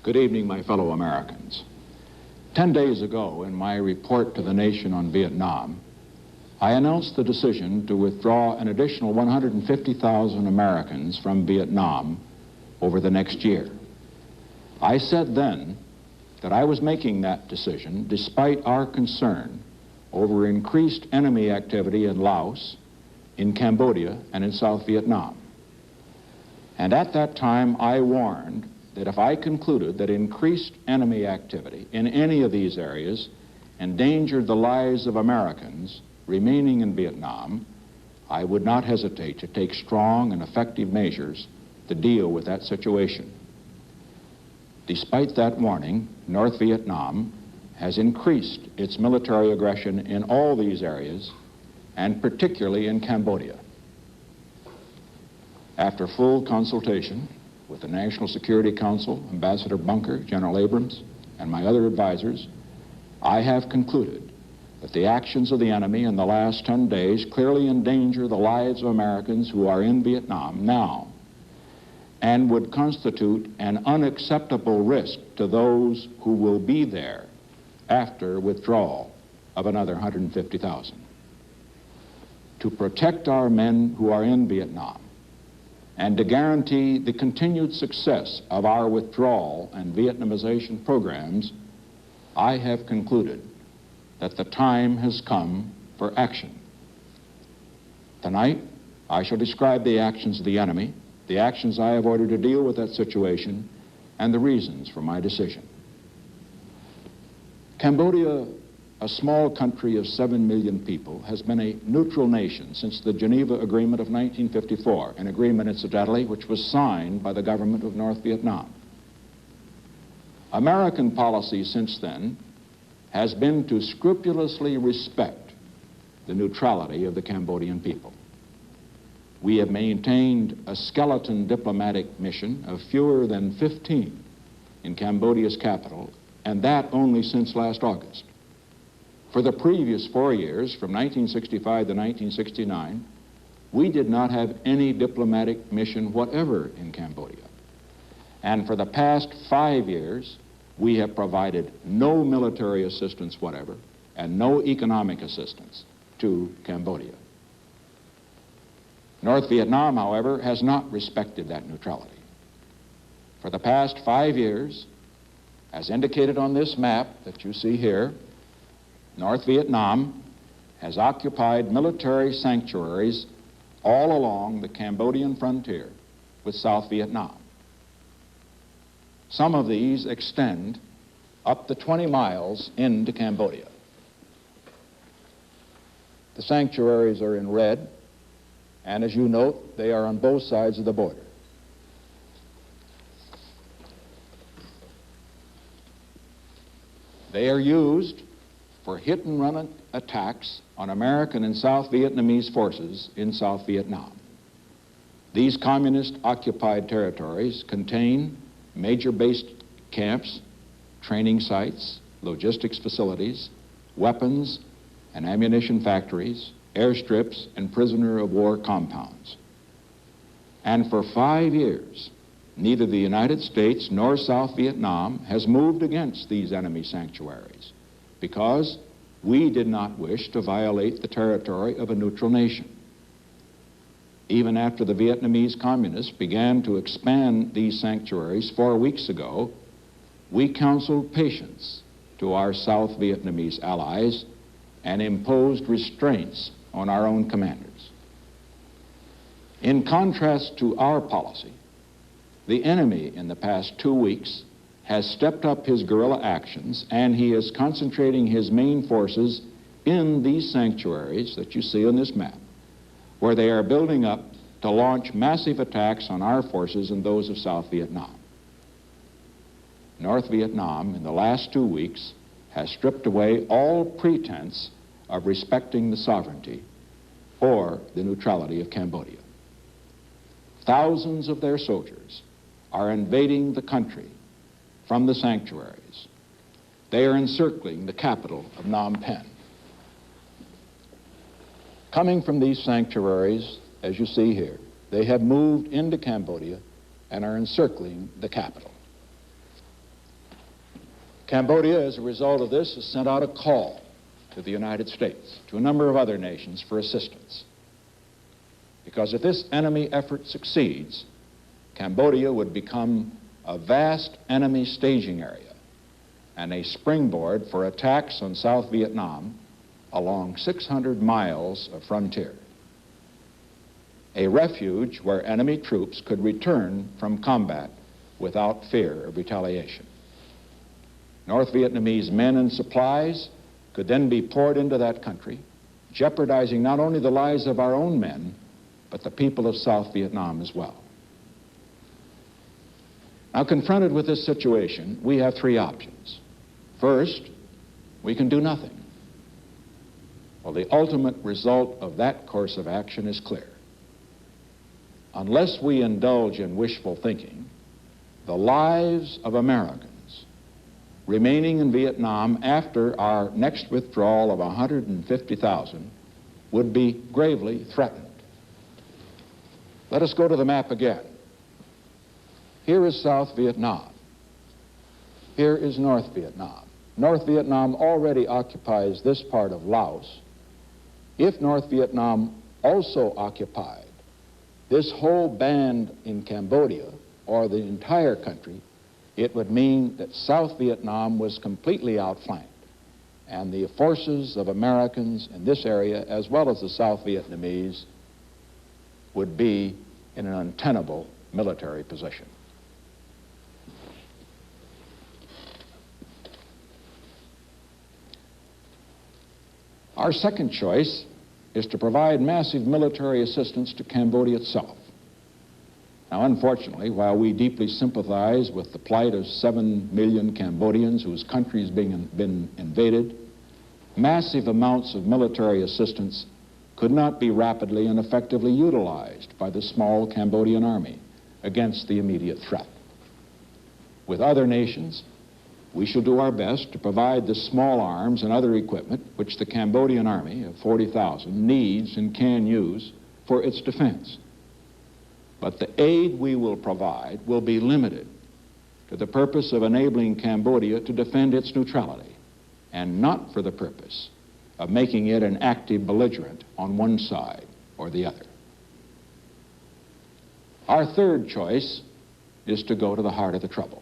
Good evening, my fellow Americans. 10 days ago, in my report to the nation on Vietnam, I announced the decision to withdraw an additional 150,000 Americans from Vietnam over the next year. I said then that I was making that decision despite our concern over increased enemy activity in Laos, in Cambodia, and in South Vietnam. And at that time, I warned that if I concluded that increased enemy activity in any of these areas endangered the lives of Americans remaining in Vietnam, I would not hesitate to take strong and effective measures to deal with that situation. Despite that warning, North Vietnam has increased its military aggression in all these areas, and particularly in Cambodia. After full consultation with the National Security Council, Ambassador Bunker, General Abrams, and my other advisors, I have concluded that the actions of the enemy in the last 10 days clearly endanger the lives of Americans who are in Vietnam now and would constitute an unacceptable risk to those who will be there after withdrawal of another 150,000. To protect our men who are in Vietnam and to guarantee the continued success of our withdrawal and Vietnamization programs, I have concluded that the time has come for action. Tonight, I shall describe the actions of the enemy, the actions I have ordered to deal with that situation, and the reasons for my decision. Cambodia, a small country of 7 million people, has been a neutral nation since the Geneva Agreement of 1954, an agreement, incidentally, which was signed by the government of North Vietnam. American policy since then has been to scrupulously respect the neutrality of the Cambodian people. We have maintained a skeleton diplomatic mission of fewer than 15 in Cambodia's capital, and that only since last August. For the previous 4 years, from 1965 to 1969, we did not have any diplomatic mission whatever in Cambodia. And for the past 5 years, we have provided no military assistance whatever and no economic assistance to Cambodia. North Vietnam, however, has not respected that neutrality. For the past 5 years, as indicated on this map that you see here, North Vietnam has occupied military sanctuaries all along the Cambodian frontier with South Vietnam. Some of these extend up to 20 miles into Cambodia. The sanctuaries are in red, and as you note, they are on both sides of the border. They are used for hit-and-run attacks on American and South Vietnamese forces in South Vietnam. These communist-occupied territories contain major base camps, training sites, logistics facilities, weapons and ammunition factories, airstrips, and prisoner-of-war compounds. And for 5 years, neither the United States nor South Vietnam has moved against these enemy sanctuaries because we did not wish to violate the territory of a neutral nation. Even after the Vietnamese communists began to expand these sanctuaries 4 weeks ago, we counseled patience to our South Vietnamese allies and imposed restraints on our own commanders. In contrast to our policy, the enemy in the past 2 weeks has stepped up his guerrilla actions, and he is concentrating his main forces in these sanctuaries that you see on this map, where they are building up to launch massive attacks on our forces and those of South Vietnam. North Vietnam, in the last 2 weeks, has stripped away all pretense of respecting the sovereignty or the neutrality of Cambodia. Thousands of their soldiers are invading the country from the sanctuaries. They are encircling the capital of Phnom Penh. Coming from these sanctuaries, as you see here, they have moved into Cambodia and are encircling the capital. Cambodia, as a result of this, has sent out a call to the United States, to a number of other nations for assistance. Because if this enemy effort succeeds, Cambodia would become a vast enemy staging area and a springboard for attacks on South Vietnam along 600 miles of frontier. A refuge where enemy troops could return from combat without fear of retaliation. North Vietnamese men and supplies could then be poured into that country, jeopardizing not only the lives of our own men, but the people of South Vietnam as well. Now, confronted with this situation, we have three options. First, we can do nothing. Well, the ultimate result of that course of action is clear. Unless we indulge in wishful thinking, the lives of Americans remaining in Vietnam after our next withdrawal of 150,000 would be gravely threatened. Let us go to the map again. Here is South Vietnam. Here is North Vietnam. North Vietnam already occupies this part of Laos. If North Vietnam also occupied this whole band in Cambodia, or the entire country, it would mean that South Vietnam was completely outflanked, and the forces of Americans in this area, as well as the South Vietnamese, would be in an untenable military position. Our second choice is to provide massive military assistance to Cambodia itself. Now, unfortunately, while we deeply sympathize with the plight of 7 million Cambodians whose country has been invaded, massive amounts of military assistance could not be rapidly and effectively utilized by the small Cambodian army against the immediate threat. With other nations, we shall do our best to provide the small arms and other equipment which the Cambodian army of 40,000 needs and can use for its defense. But the aid we will provide will be limited to the purpose of enabling Cambodia to defend its neutrality, and not for the purpose of making it an active belligerent on one side or the other. Our third choice is to go to the heart of the trouble.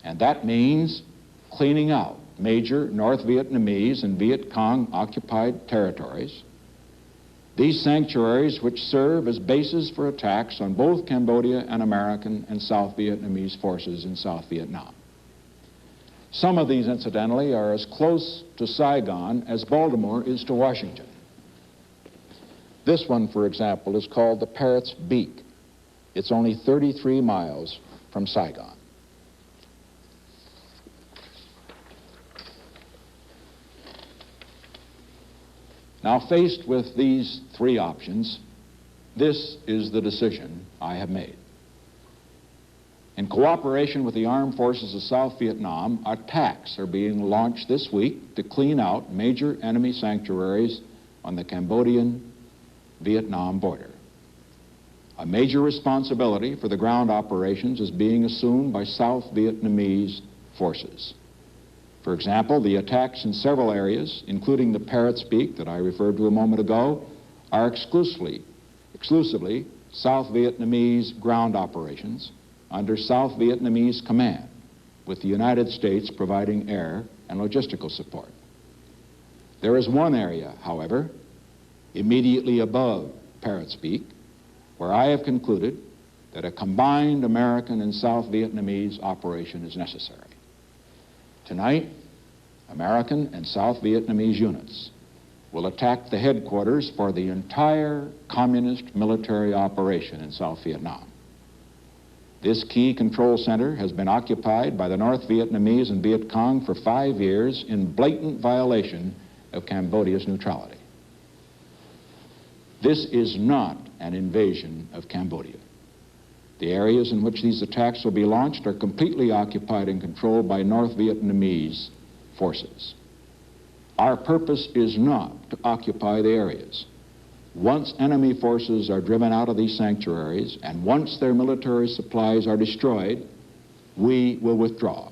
And that means cleaning out major North Vietnamese and Viet Cong occupied territories. These sanctuaries which serve as bases for attacks on both Cambodia and American and South Vietnamese forces in South Vietnam. Some of these, incidentally, are as close to Saigon as Baltimore is to Washington. This one, for example, is called the Parrot's Beak. It's only 33 miles from Saigon. Now, faced with these three options, this is the decision I have made. In cooperation with the armed forces of South Vietnam, attacks are being launched this week to clean out major enemy sanctuaries on the Cambodian-Vietnam border. A major responsibility for the ground operations is being assumed by South Vietnamese forces. For example, the attacks in several areas, including the Parrot's Beak that I referred to a moment ago, are exclusively South Vietnamese ground operations under South Vietnamese command, with the United States providing air and logistical support. There is one area, however, immediately above Parrot's Beak, where I have concluded that a combined American and South Vietnamese operation is necessary. Tonight, American and South Vietnamese units will attack the headquarters for the entire communist military operation in South Vietnam. This key control center has been occupied by the North Vietnamese and Viet Cong for 5 years in blatant violation of Cambodia's neutrality. This is not an invasion of Cambodia. The areas in which these attacks will be launched are completely occupied and controlled by North Vietnamese forces. Our purpose is not to occupy the areas. Once enemy forces are driven out of these sanctuaries and once their military supplies are destroyed, we will withdraw.